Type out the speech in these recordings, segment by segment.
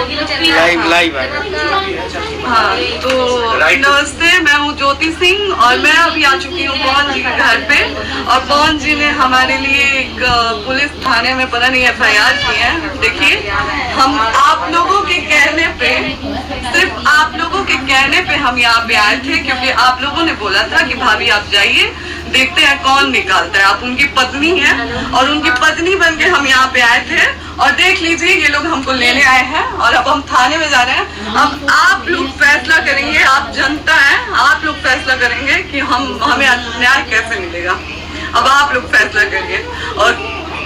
Live हाँ, तो नमस्ते, मैं हूँ ज्योति सिंह और मैं अभी आ चुकी हूँ पवन जी के घर पे। और पवन जी ने हमारे लिए एक पुलिस थाने में पता नहीं FIR की है। देखिए, हम आप लोगों के कहने पे, सिर्फ आप लोगों के कहने पे हम यहाँ पे आए थे, क्योंकि आप लोगों ने बोला था कि भाभी आप जाइए, देखते हैं कौन निकालता है। आप उनकी पत्नी हैं और उनकी पत्नी बन के हम यहाँ पे आए थे। और देख लीजिए, ये लोग हमको लेने आए हैं और अब हम थाने में जा रहे हैं। अब आप लोग फैसला करेंगे, आप जनता हैं, आप लोग फैसला करेंगे कि हमें न्याय कैसे मिलेगा। अब आप लोग फैसला करिए। और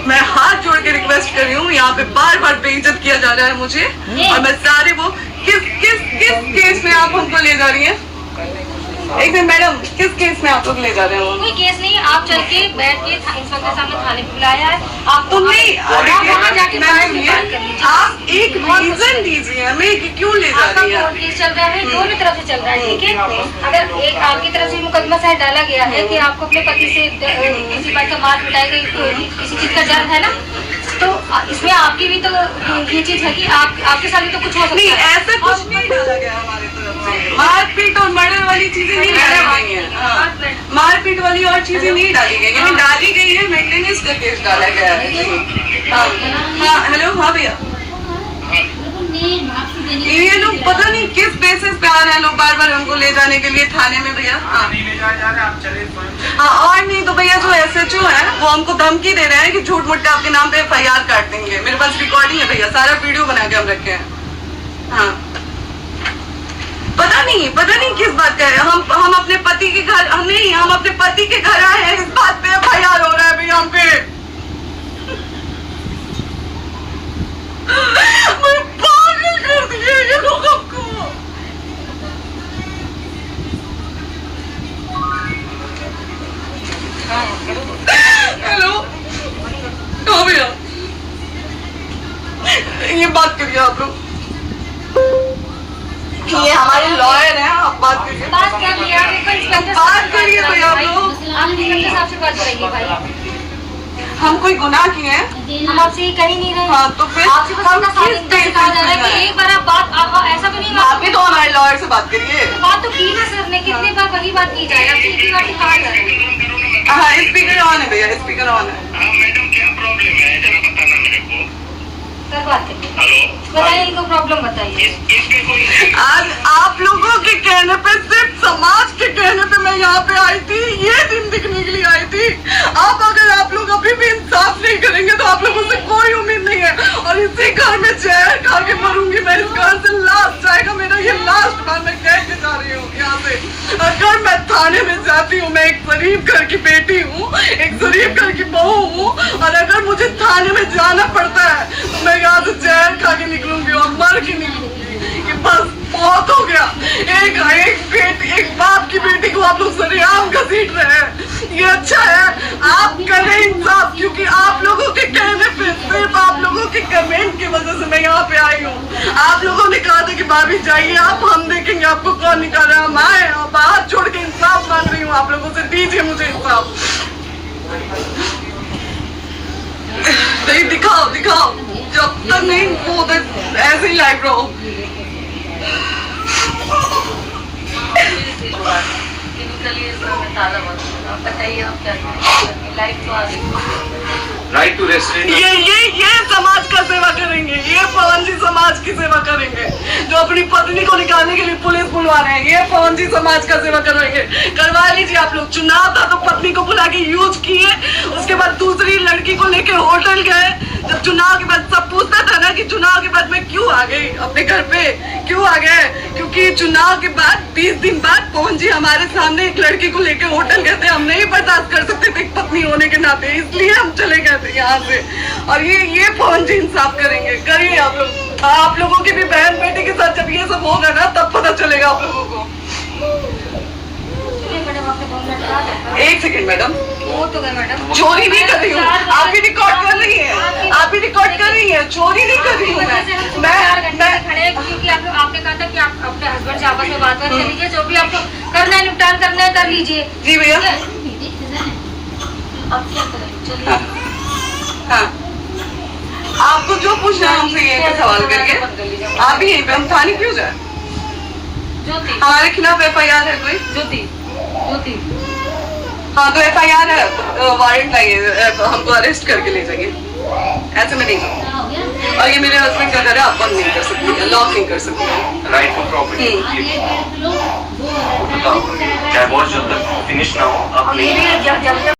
मैं हाथ जोड़ के रिक्वेस्ट कर रही हूँ, यहाँ पे बार बार बेइज्जत किया जा रहा है मुझे। और मैं सारे वो किस केस में आप हमको ले जा रही हैं? एक मिनट मैडम, किस केस में आप लोग ले जा रहे हो? कोई केस नहीं, आप चल के बैठ के इंस्पेक्टर साहब ने थाने पे बुलाया है। आप तो नहीं, आप एक रीजन दीजिए हमें कि क्यों ले जा रही है। कोर्ट केस चल रहा है, दोनों तरफ से चल रहा है, ठीक है। अगर एक आपकी तरफ से मुकदमा शायद डाला गया है कि आपको अपने पति से किसी बात का मार पिटाई गई, किसी चीज का डर है ना, तो इसमें आपकी भी तो ये चीज है कि आपके साथ भी तो कुछ हो सकता है। ऐसा कुछ नहीं डाला गया हमारे तरफ से। मारपीट और मर्डर वाली चीजें नहीं डाली गई है। मारपीट वाली और चीजें नहीं डाली गई है। डाली गई है मेंटेनेंस का केस डाला गया है। हाँ हेलो, हाँ भैया, ये लोग पता नहीं किस बेसिस पे आ रहे हैं लोग बार बार हमको ले जाने के लिए थाने में। भैया हाँ, और नहीं तो भैया जो SHO है वो हमको धमकी दे रहे हैं कि झूठ मूठ आपके नाम पे FIR काट देंगे। मेरे पास रिकॉर्डिंग है भैया, सारा वीडियो बना के हम रखे हैं। हाँ, पता नहीं किस बात का है। हम अपने पति के घर, हम अपने पति के घर आए हैं, इस बात पे FIR हो रहा है भैया हम पे। पागल कर दिए ये लोग हमको। हेलो, हाँ भैया, ये बात करिए आप लोग। ये हमारे लॉयर हैं, आप बात करिए। बात कर लिया, बात करिए भैया आप लोग। आप इंस्पेक्टर साहब से बात करेंगे भाई। हम कोई गुनाह किए हैं? हम आपसे ये कह ही नहीं रहे। हाँ, तो फिर आपसे बस अपना साथ कहा जा रहा है कि एक बार आप बात, आप ऐसा भी नहीं, आप भी तो हमारे लॉयर से बात करिए। बात तो की ना सर ने, कितनी बार वही बात की जाए, आपसे इतनी बार कहा जा रहा है। हाँ, स्पीकर ऑन है भैया, स्पीकर ऑन है। मैडम क्या प्रॉब्लम है जरा बताना मेरे को। सर बात करिए। हेलो, बताइए, इनको प्रॉब्लम बताइए। इसके कोई आज आप लोगों के कहने पे, सिर्फ समाज के कहने पे मैं यहाँ पे आई थी, ये दिन दिखने के लिए आई थी। अब अगर आप लोग अभी भी इंसाफ नहीं करेंगे तो आप लोगों से कोई उम्मीद नहीं है। और इसी घर में जहर खा के मरूंगी मैं। इस घर से लास्ट जाएगा मेरा, ये लास्ट बार मैं कह के जा रही हूँ यहाँ से। अगर मैं थाने में जाती हूँ, मैं एक गरीब घर की बेटी हूँ, एक गरीब घर की बहू हूँ, और अगर मुझे थाने में जाना पड़ता है तो मैं यहाँ से जहर खा के निकलूंगी और मर के निकलूंगी। कि बस बहुत हो गया। एक बाप की बेटी को आप लोग सरेआम घसीट रहे हैं, ये अच्छा है? आप करें इंसाफ, क्योंकि आप लोगों के कहने पे, सिर्फ आप लोगों के कमेंट की वजह से मैं यहाँ पे आई हूँ। आप लोगों ने कहा था कि भाभी जाइए आप, हम देखेंगे आपको कौन निकाल रहा है। हम आए और हाथ छोड़ के इंसाफ मांग रही हूँ आप लोगों से, दीजिए मुझे इंसाफ। नहीं, दिखाओ, जब तक नहीं वो ऐसे ही लाइव रहो। बताइए आप क्या लाइव तो आ गई। Right to restaurant. ये समाज का सेवा करेंगे, ये पवन जी समाज की सेवा करेंगे, जो अपनी पत्नी को निकालने के लिए पुलिस बुलवा रहे हैं। ये पवन जी समाज का सेवा करेंगे। करवा लीजिए आप लोग। चुनाव था तो पत्नी को बुला के यूज किए, उसके बाद दूसरी लड़की को लेके होटल गए। जब चुनाव के बाद सब पूछता था ना कि चुनाव के बाद मैं क्यों आ गई अपने घर पे, क्यों आ गए, क्योंकि चुनाव के बाद 20 दिन बाद पवन जी हमारे सामने एक लड़की को लेके होटल गए थे। हम नहीं बर्दाश्त कर सकते थे पत्नी होने के नाते, इसलिए हम चले गए थे यहाँ से। और ये पवन जी इंसाफ करेंगे। करिए आप लोग। आप लोगों की भी बहन बेटी के साथ जब ये सब होगा ना, तब पता चलेगा आप लोगों को। एक सेकंड मैडम, वो तो गए मैडम, चोरी नहीं कर रही हूँ। आप भी रिकॉर्ड कर रही है, आप भी रिकॉर्ड कर रही है। चोरी नहीं कर रही हूँ मैं खड़े हैं क्योंकि आपने कहा था कि आप अपने हस्बैंड से आपस में बात कर लीजिए, जो भी आपको करना है, निपटान करना है, कर लीजिए। जी भैया। अब क्या करें, चलिए। हाँ, आपको जो पूछना है हमसे ये सवाल करिए। आप भी यहीं पे, हम थाने क्यों जाए? ज्योति हमारे खिलाफ FIR है कोई? ज्योति ज्योति हाँ तो FIR है, वारंट लाइए, हमको अरेस्ट करके ले जाइए, ऐसे में नहीं जाऊँ। और ये मेरे हस्बैंड का घर है, आप बंद नहीं कर सकती, लॉक नहीं कर सकती। राइट टू प्रॉपर्टी बताओ, डाइवोर्स जब तक फिनिश ना हो आप नहीं